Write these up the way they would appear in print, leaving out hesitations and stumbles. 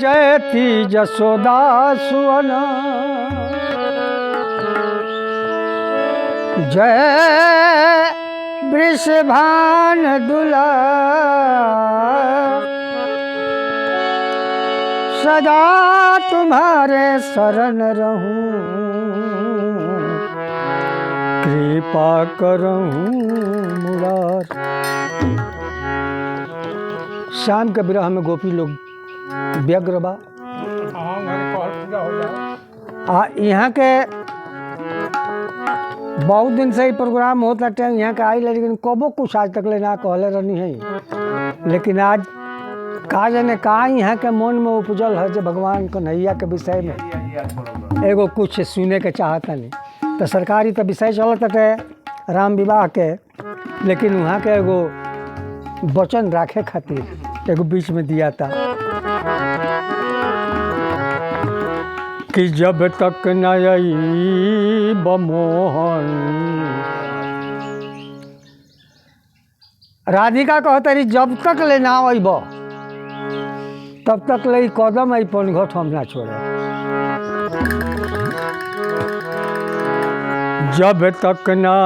जयती जसोदा सुवन जय वृषभान दुला सदा तुम्हारे शरण रहूं कृपा करहूं मुरार। शाम के विरह में गोपी लोग व्यग्र बा। यहाँ के बहुत दिन से ही प्रोग्राम होता है यहाँ के आई, लेकिन कबो कुछ आज तक ले ना कहले रहनी है। लेकिन आज का जाने का यहाँ के मन में उपजल है जो भगवान कन्हैया के विषय में एगो कुछ सुने के चाहता नहीं। तो सरकारी तो विषय चलत है राम विवाह के, लेकिन वहाँ के एगो वचन रखे खातिर एगो बीच में दिया था कि जब तक न आई बमोहन। राधिका कहते रही जब तक ले ना अब तब तक ले कदम आई पनघट हम ना छोड़े। जब तक ना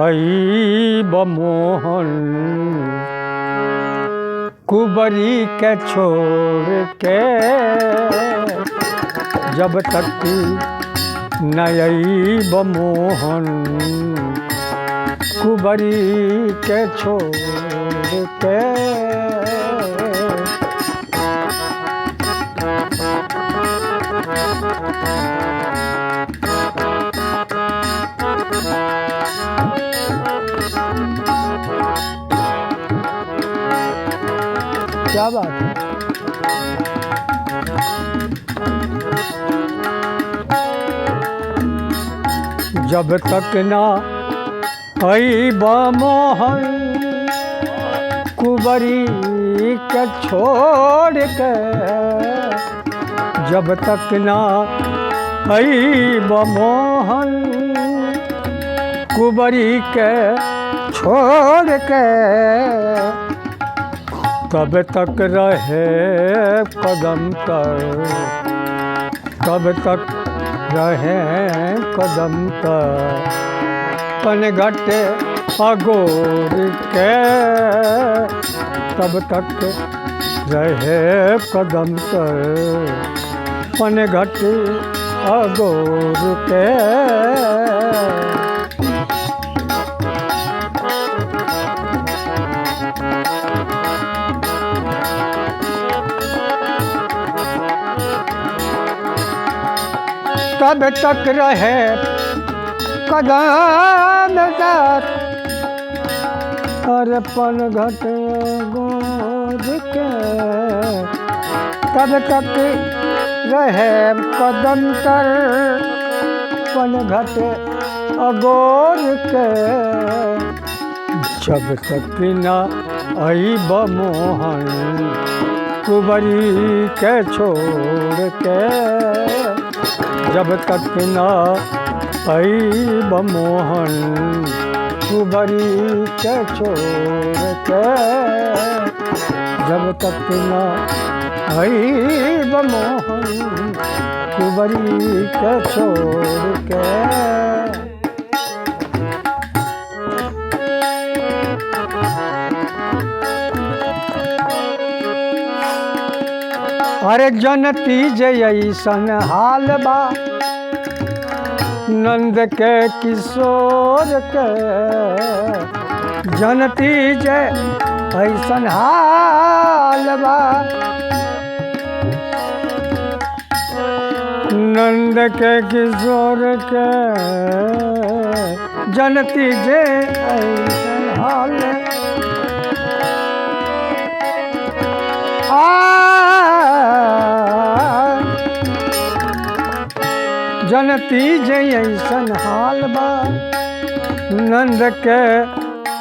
आई बमोहन कुबरी के छोड़ के। जब तक नई बमोहन कुबरी के छोड़ के। क्या बात है। जब तक ना आई बमोहन कुबरी के छोड़ के। जब तक ना आई बमोहन कुबरी के छोड़ के। तब तक रहे कदम तर, तब तक रहे कदम तर पनघट अगोर के। तब तक रहे कदम तर पनघट अगोर के। तब तक रहे कदम तर और पनघट गोद के। तब तक रहे कदम तर पनघट अगोर के। जब तक न आई बमोहन कुबरी के छोड़ के। जब तक न आई बमोहन कुबरी के छोड़ के। जब तक न आई बमोहन कुबरी के छोड़ के। अरे जनती जैसन हाल बा नंद के किशोर के। जनती जैसन हाल बा नंद के किशोर के। जनती जैसन हाल जनती जैसन हाल बा नंद के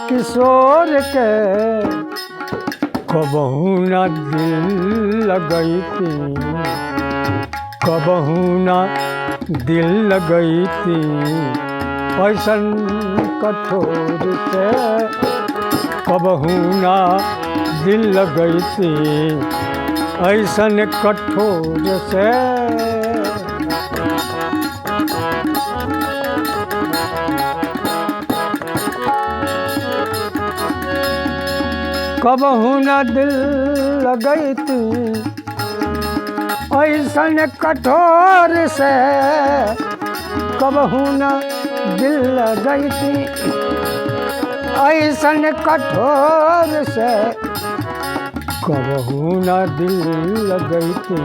किशोर के। कबहू न दिल लगई थी, कबहू न दिल लगई थी ऐसन कठोर से। कबहू न दिल लगई थी ऐसन कठोर से कबहू न दिल लगैती ऐसन कठोर से कबहू न दिल लगैती ऐसन कठोर से कबहू न दिल लगैती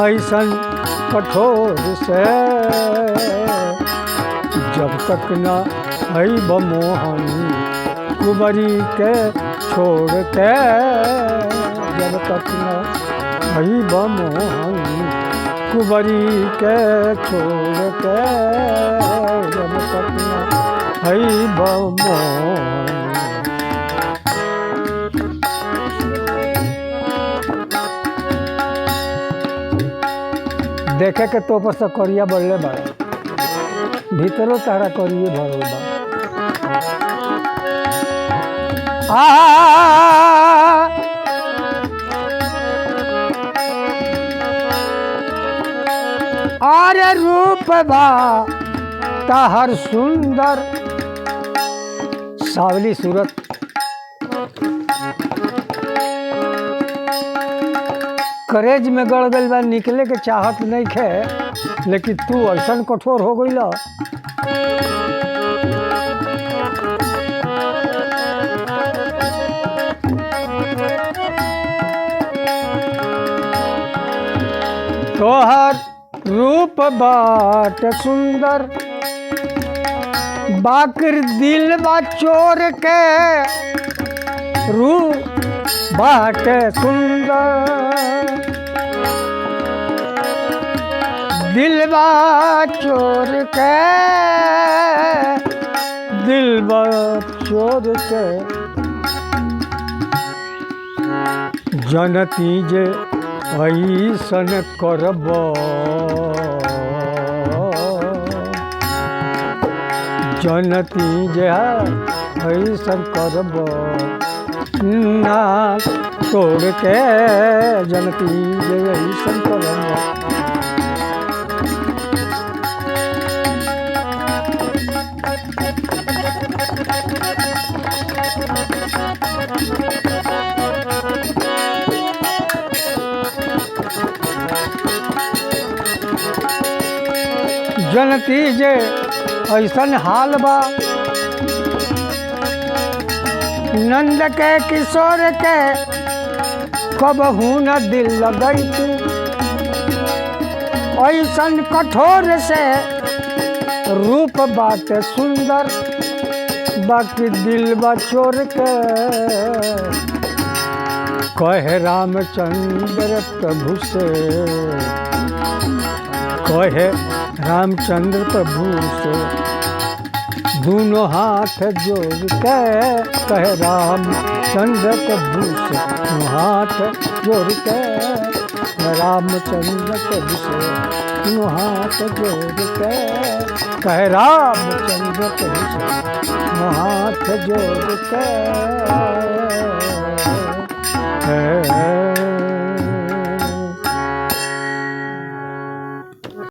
ऐसन कठोर से जब तक न अइब मोहन कुंवरी के छोड़ के जब तक न अइब मोहन कुंवरी के छोड़ के जब तक न अइब मोहन। देखे के तो पर से करिया बढ़ले बा भीतरो तारा करिए भरल बा आरे रूप बा ताहर सुंदर सावली सूरत करेज में गड़ गई बा निकले के चाहत नहीं खे लेकिन तू ऐसा कठोर हो गई ला तोहर रूप बाट सुंदर बाकर दिल बा चोर के रूप बाट सुंदर दिलबा चोर के दिलबा चोर के जनती जे ऐसन करब जनती जे ऐसन करब ना तोड़ के जनती जे ऐसन करब जनती जे ऐसन हाल बा नंद के किशोर के कबहू न दिल लगैती ऐसन कठोर से रूप बात सुंदर बाकी दिल बा चोर के कहे रामचंद्र प्रभु से कहे रामचंद्र प्रभु से दोनों हाथ जोड़ के कहे रामचंद्र प्रभु से दोनों हाथ जोड़ के रामचंद्र प्रभु से दोनों हाथ जोड़ के कहे रामचंद्र प्रभु से दोनों हाथ जोड़ के